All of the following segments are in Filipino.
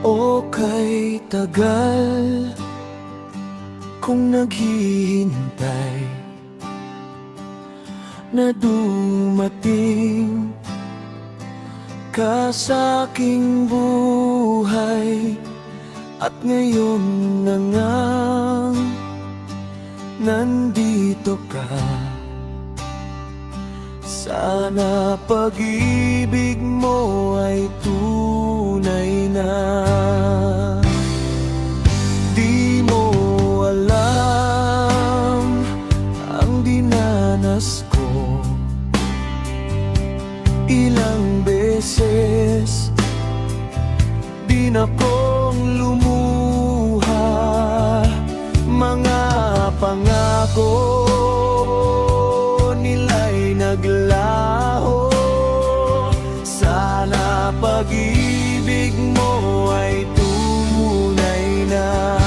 O kay tagal kong naghihintay na dumating ka sa aking buhay, at ngayon na ngang nandito ka. Sana pag-ibig mo ay tunay na. Di mo alam ang dinanas ko, ilang beses din akong lumuha. Mga pangako nila'y naglaho. Sana pag-ibig mo ay tunay na.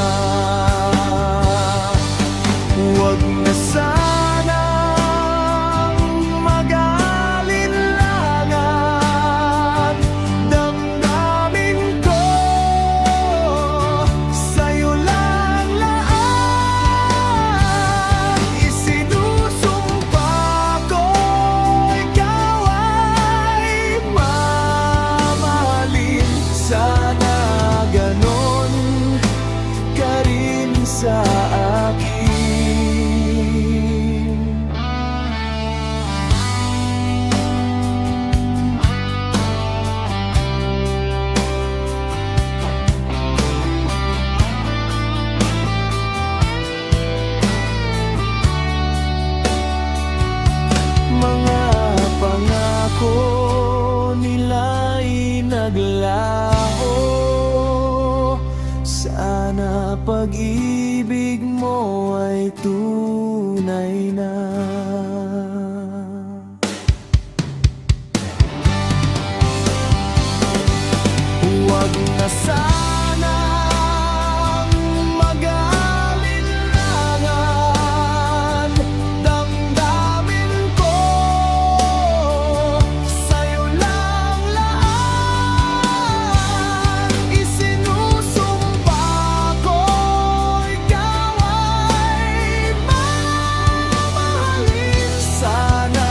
Huwag na sanang mag-alinlangan. Damdamin ko sa'yo lang lahat. Isinusumpa ko ikaw ay mamahalin. Sana ganon ka rin sa akin. Mga pangako nila'y naglaho. Sana pag-ibig mo ay tunay na. Huwag na sanang mag-alinlangan. Damdamin ko sa'yo lang lahat. Isinusumpa ko ikaw ay mamahalin. Sana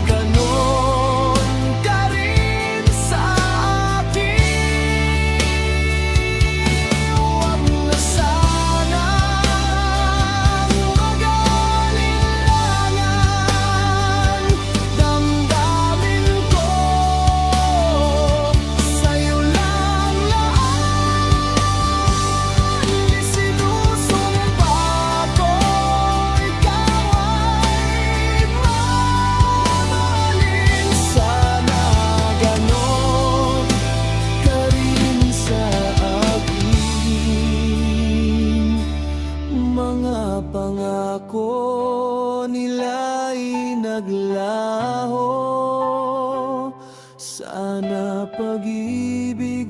ganon ka rin sa akin. Huwag na sanang mag-alinlangan. Damdamin ko sa'yo lang lahat. Isinusumpa ko ikaw ay mamahalin. Sana ganon ka rin sa akin. Mga pangako nila'y naglaho. Sana pag-ibig